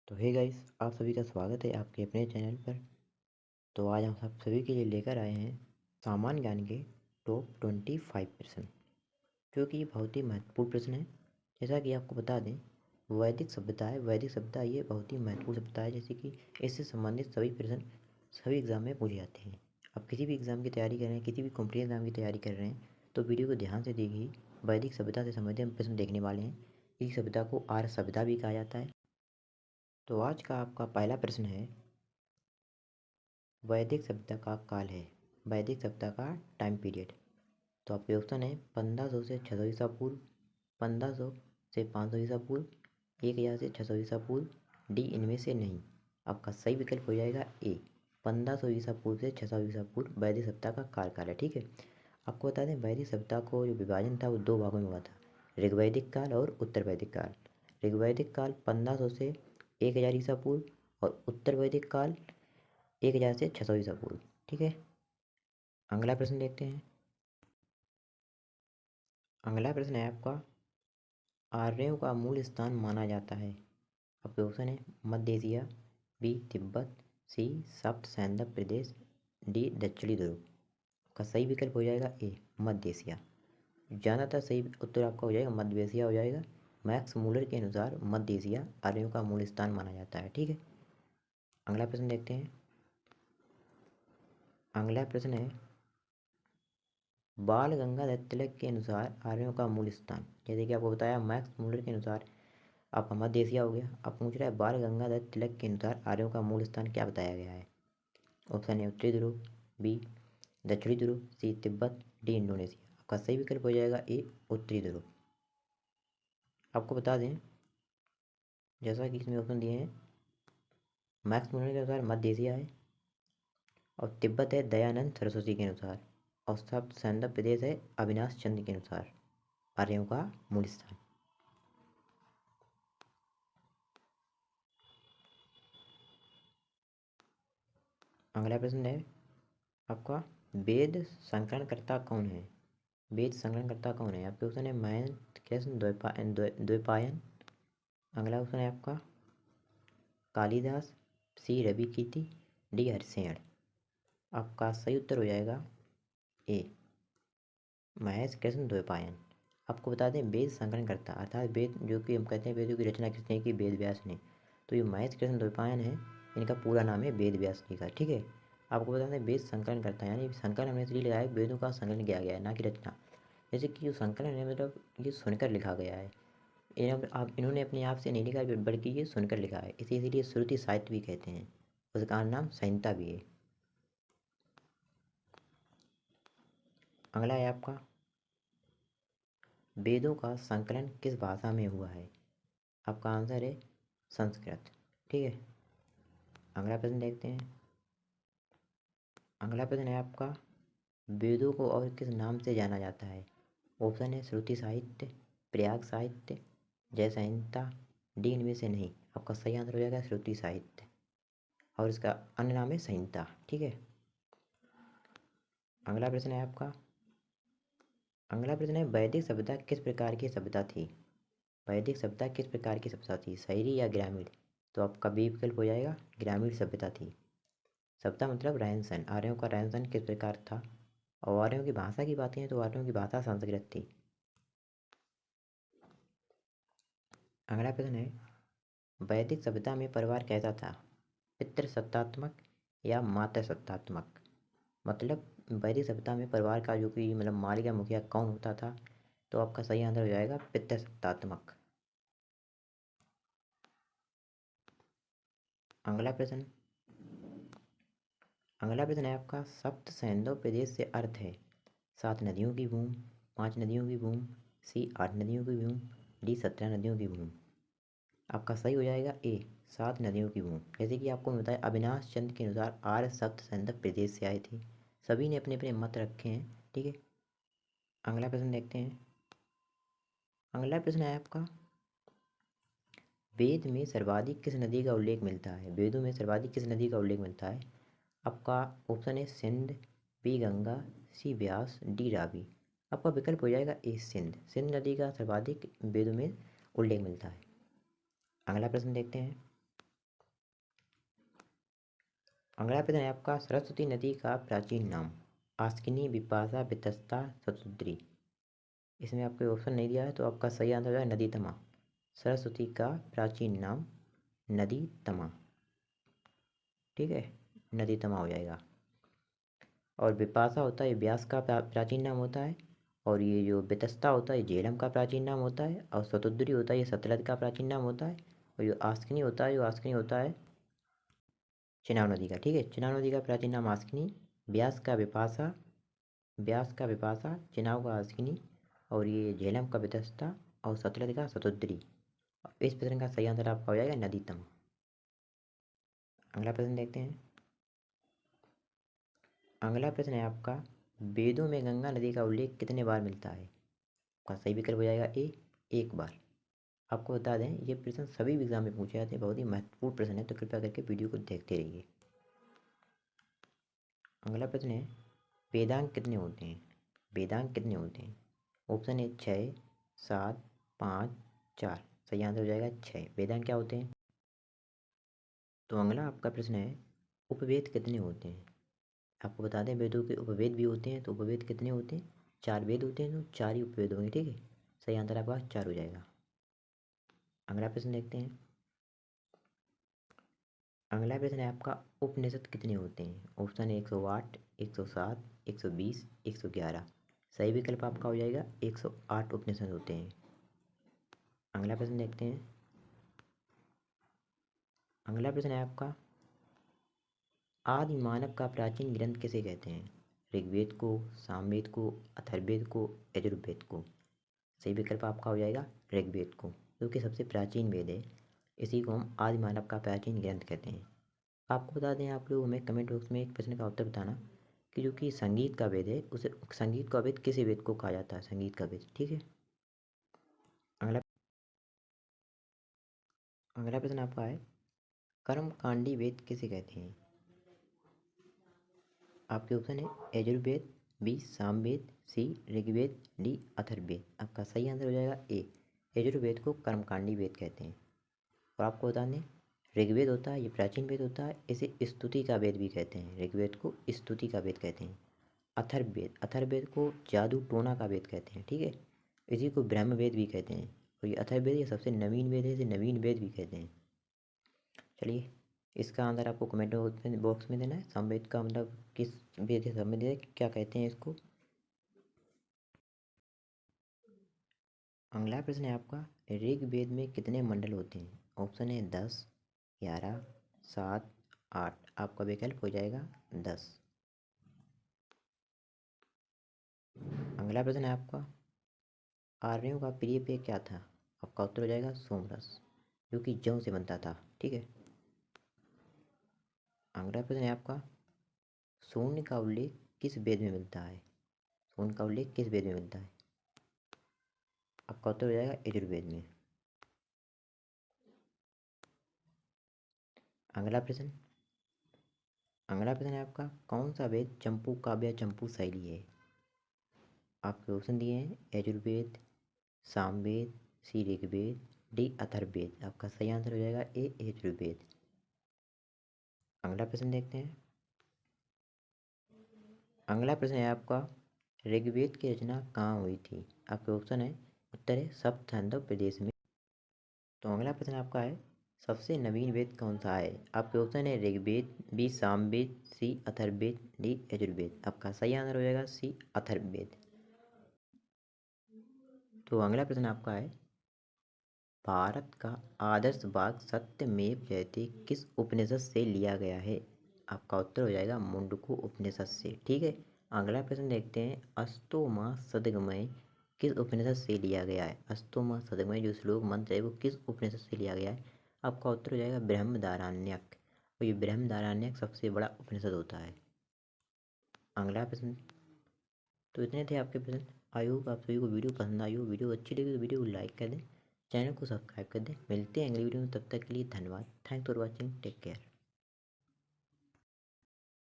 तो hey guys, आप सभी का स्वागत है आपके अपने चैनल पर। तो आज हम सब सभी के लिए लेकर आए हैं सामान्य ज्ञान के टॉप 25 प्रश्न, जो कि बहुत ही महत्वपूर्ण प्रश्न है। जैसा कि आपको बता दें, वैदिक सभ्यता ये बहुत ही महत्वपूर्ण सभ्यता है, जैसे कि इससे संबंधित सभी प्रश्न सभी एग्ज़ाम में पूछे जाते हैं। आप किसी भी एग्ज़ाम की तैयारी कर रहे हैं, किसी भी कॉम्पिटिटिव एग्ज़ाम की तैयारी कर रहे हैं, तो वीडियो को ध्यान से देखिए। वैदिक सभ्यता से संबंधित हम प्रश्न देखने वाले हैं। इस सभ्यता को आर्य सभ्यता भी कहा जाता है। तो आज का आपका पहला प्रश्न है, वैदिक सभ्यता का काल है। वैदिक सभ्यता का टाइम पीरियड। तो आपके ऑप्शन है 1500 से 600 ईसा पूर्व, 1500 से 500 ईसा पूर्व, 1000 से 600 ईसा पूर्व, डी इनमें से नहीं। आपका सही विकल्प हो जाएगा ए, 1500 ईसा पूर्व से 600 ईसा पूर्व वैदिक सभ्यता का कार्यकाल है। ठीक है, आपको बता दें वैदिक सभ्यता को जो विभाजन था वो दो भागों में हुआ था, ऋग्वैदिक काल और उत्तर वैदिक काल। ऋग्वैदिक काल 1500 से 1000 ईसा पूर्व और उत्तर वैदिक काल 1000 से 600 ईसा पूर्व। ठीक है, अगला प्रश्न देखते हैं। अगला प्रश्न है आपका, आर्यों का मूल स्थान माना जाता है। आपके ऑप्शन है मध्य एशिया, बी तिब्बत, सी सप्त सैंधव प्रदेश, डी दक्षिणी ध्रुव। का सही विकल्प हो जाएगा ए, मध्य एशिया। ज़्यादातर सही उत्तर आपका हो जाएगा मध्य एशिया हो जाएगा। मैक्स मूलर के अनुसार मध्य एशिया आर्यों का मूल स्थान माना जाता है। ठीक है, अगला प्रश्न देखते हैं। अगला प्रश्न है, बाल गंगाधर तिलक के अनुसार आर्यों का मूल स्थान। जैसे कि आपको बताया मैक्स मूलर के अनुसार आपका मध्य एशिया हो गया। अब पूछ रहा है बाल गंगाधर तिलक के अनुसार आर्यों का मूल स्थान क्या बताया गया है। ऑप्शन है उत्तरी ध्रुव, बी दक्षिणी ध्रुव, सी तिब्बत, डी इंडोनेशिया। आपका सही विकल्प हो जाएगा ए, उत्तरी ध्रुव। आपको बता दें, जैसा कि इसमें ऑप्शन दिए हैं, मैक्स मूलर के अनुसार मध्य एशिया है, और तिब्बत है दयानंद सरस्वती के अनुसार, और सब सैंधव प्रदेश है अविनाश चंद्र के अनुसार आर्यों का मूल स्थान। अगला प्रश्न है आपका, वेद संकलनकर्ता कौन है। वेद संकलनकर्ता कौन है। आपके ऑप्शन है महेंद्र कृष्ण द्वैपायन। अगला ऑप्शन है आपका कालिदास, सी रवि कीर्ति, डी हरिशेण। आपका सही उत्तर हो जाएगा ए, महेश कृष्ण द्वैपायन। आपको बता दें वेद संकलनकर्ता अर्थात वेद जो कि हम कहते हैं वेदों की रचना किसने की, वेद व्यास ने। तो ये महेश कृष्ण द्वैपायन है, इनका पूरा नाम है वेद व्यास जी का। ठीक है, आपको बता दें वेद संकलनकर्ता यानी संकलन हमने इसलिए लगाया वेदों का संकलन किया गया है, ना कि रचना। जैसे कि जो संकलन है मतलब ये सुनकर लिखा गया है। इन्होंने अपने आप से नहीं लिखा बल्कि ये सुनकर लिखा है, इसीलिए श्रुति साहित्य भी कहते हैं। उसका नाम संहिता भी है। अगला है आपका, वेदों का संकलन किस भाषा में हुआ है। आपका आंसर है संस्कृत। ठीक है, अगला प्रश्न देखते हैं। अगला प्रश्न है आपका, वेदों को और किस नाम से जाना जाता है। ऑप्शन है श्रुति साहित्य, प्रयाग साहित्य, जय संहिता, डी इनमें से नहीं। आपका सही आंसर हो जाएगा श्रुति साहित्य, और इसका अन्य नाम है संहिता। ठीक है, अगला प्रश्न है आपका, अगला प्रश्न है वैदिक सभ्यता किस प्रकार की सभ्यता थी। वैदिक सभ्यता किस प्रकार की सभ्यता थी, शहरी या ग्रामीण। तो आपका बी विकल्प हो जाएगा ग्रामीण सभ्यता थी। सभ्यता मतलब रहन सहन, आर्यों का रहन सहन किस प्रकार था। और आर्यों की भाषा की बात करें तो आर्यों की भाषा संस्कृत थी। अगला प्रश्न है, वैदिक सभ्यता में परिवार कैसा था, पितृसत्तात्मक या मातृसत्तात्मक। मतलब वैदिक सभ्यता में परिवार का जो कि मतलब मालिक या मुखिया कौन होता था। तो आपका सही आंसर हो जाएगा पितृसत्तात्मक। अगला प्रश्न, अगला प्रश्न है आपका, सप्त सैंधव प्रदेश से अर्थ है 7 नदियों की भूमि, 5 नदियों की भूमि, सी 8 नदियों की भूमि, डी 17 नदियों की भूमि। आपका सही हो जाएगा ए, 7 नदियों की भूमि। जैसे कि आपको बताया अविनाश चंद्र के अनुसार आर्य सप्त सैंधव प्रदेश से आए थे। सभी ने अपने अपने मत रखे हैं। ठीक है, अगला प्रश्न देखते हैं। अगला प्रश्न है आपका, वेद में सर्वाधिक किस नदी का उल्लेख मिलता है। वेदों में सर्वाधिक किस नदी का उल्लेख मिलता है। आपका ऑप्शन है सिंध, बी गंगा, सी व्यास, डी रावी। आपका विकल्प हो जाएगा ए, सिंध। सिंध नदी का सर्वाधिक वेदों में उल्लेख मिलता है। अगला प्रश्न देखते हैं। अगला प्रश्न है आपका, सरस्वती नदी का प्राचीन नाम। आस्किनी, विपाशा, वितस्ता, शतुद्री। इसमें आपको ऑप्शन नहीं दिया है तो आपका सही आंसर हो जाएगा नदी तमा। सरस्वती का प्राचीन नाम नदी तमा, ठीक है, नदी तमा हो जाएगा। और विपाशा होता है व्यास का प्राचीन नाम होता है। और ये जो वितस्ता होता है झेलम का प्राचीन नाम होता है। और शतुद्री होता है ये सतलज का प्राचीन नाम होता है। और जो आस्किनी होता है चिनाब नदी का, ठीक है। चिनाब नदी का प्राचीन नाम आस्किनी, व्यास का विपाशा, चिनाब का आस्किनी, और ये झेलम का वितस्ता, और सतलज का शतुद्री। इस प्रश्न का सही आंसर आपका हो जाएगा नदी तमा। अगला प्रश्न देखते हैं। अगला प्रश्न है आपका, वेदों में गंगा नदी का उल्लेख कितने बार मिलता है। आपका सही विकल्प हो जाएगा ए, एक बार। आपको बता दें ये प्रश्न सभी एग्जाम में पूछे जाते हैं, बहुत ही महत्वपूर्ण प्रश्न है, तो कृपया करके वीडियो को देखते रहिए। अगला प्रश्न है, वेदांग कितने होते हैं। वेदांग कितने होते हैं। ऑप्शन है 6, 7, 5, 4। सही आंसर हो जाएगा 6। वेदांग क्या होते हैं। तो अगला आपका प्रश्न है, उपवेद कितने होते हैं। आपको बता दें वेदों के उपवेद भी होते हैं, तो उपवेद कितने होते हैं। 4 वेद होते हैं, तो 4 ही उपवेद होंगे, ठीक है। सही आंसर आपका 4 हो जाएगा। अगला प्रश्न देखते हैं। अगला प्रश्न है आपका, उपनिषद कितने होते हैं। ऑप्शन है 108, 107, 120, 111। सही विकल्प आपका हो जाएगा 108 उपनिषद होते हैं। अगला प्रश्न देखते हैं। अगला प्रश्न है आपका, आदि मानव का प्राचीन ग्रंथ किसे कहते हैं। ऋग्वेद को, सामवेद को, अथर्ववेद को, यजुर्वेद को। सही विकल्प आपका हो जाएगा ऋग्वेद को, जो कि सबसे प्राचीन वेद है। इसी को हम आदि मानव का प्राचीन ग्रंथ कहते हैं। आपको बता दें, आप लोग हमें कमेंट बॉक्स में एक प्रश्न का उत्तर बताना कि जो कि संगीत का वेद है उसे संगीत का वेद किस वेद को कहा जाता है, संगीत का वेद, ठीक है। अगला अगला प्रश्न आपका है, कर्मकांडी वेद किसे कहते हैं। आपके ऑप्शन है यजुर्वेद, बी सामवेद, सी ऋग्वेद, डी अथर्ववेद। आपका सही आंसर हो जाएगा ए, यजुर्वेद को कर्मकांडी वेद कहते हैं। और आपको बता दें, ऋग्वेद होता है ये प्राचीन वेद होता है, इसे स्तुति का वेद भी कहते हैं। ऋग्वेद को स्तुति का वेद कहते हैं। अथर्ववेद को जादू टोना का वेद कहते हैं, ठीक है। इसी को ब्रह्म वेद भी कहते हैं। और ये अथर्ववेद ये सबसे नवीन वेद है, इसे नवीन वेद भी कहते हैं। चलिए, इसका आंसर आपको कमेंट बॉक्स में देना है। सामवेद का मतलब किस वेद से संबंधित है, क्या कहते हैं इसको। अगला प्रश्न है आपका, ऋग्वेद में कितने मंडल होते हैं। ऑप्शन है 10, 11, 7, 8। आपका विकल्प हो जाएगा 10। अगला प्रश्न है आपका, आर्यों का प्रिय पेय क्या था। आपका उत्तर हो जाएगा सोमरस, जो कि जौ से बनता था, ठीक है। अगला प्रश्न है आपका, शून्य का उल्लेख किस वेद में मिलता है। शून्य का उल्लेख किस वेद में मिलता है। आपका उत्तर हो जाएगा यजुर्वेद में। अगला प्रश्न है आपका, कौन सा वेद चंपू काव्य चंपू शैली है। आपके ऑप्शन दिए हैं यजुर्वेद, सामवेद, सी ऋग्वेद, डी अथर्ववेद। आपका सही आंसर हो जाएगा ए यजुर्वेद। अगला प्रश्न देखते हैं। अगला प्रश्न है आपका, ऋग्वेद की रचना कहाँ हुई थी। आपके ऑप्शन है उत्तर है सप्त छांदोग्य प्रदेश में। तो अगला प्रश्न आपका है, सबसे नवीन वेद कौन सा है। आपके ऑप्शन है ऋग्वेद, बी सामवेद, सी अथर्ववेद, डी यजुर्वेद। आपका सही आंसर हो जाएगा सी अथर्ववेद। तो अगला प्रश्न आपका है, भारत का आदर्श वाक्य सत्यमेव जयते किस उपनिषद से लिया गया है। आपका उत्तर हो जाएगा मुंडको उपनिषद से, ठीक है। अगला प्रश्न देखते हैं, अस्तो माँ सदगमय किस उपनिषद से लिया गया है। अस्तो माँ सदगमय जो श्लोक मंत्र है वो किस उपनिषद से लिया गया है। आपका उत्तर हो जाएगा बृहदारण्यक। और ये बृहदारण्यक सबसे बड़ा उपनिषद होता है। अगला प्रश्न, तो इतने थे आपके प्रश्न। आई होप आप सभी को वीडियो पसंद आई हो। वीडियो अच्छी लगी तो वीडियो को लाइक कर दें, चैनल को सब्सक्राइब कर दें। मिलते हैं अगली वीडियो में, तब तक के लिए धन्यवाद। Thanks for watching, take care.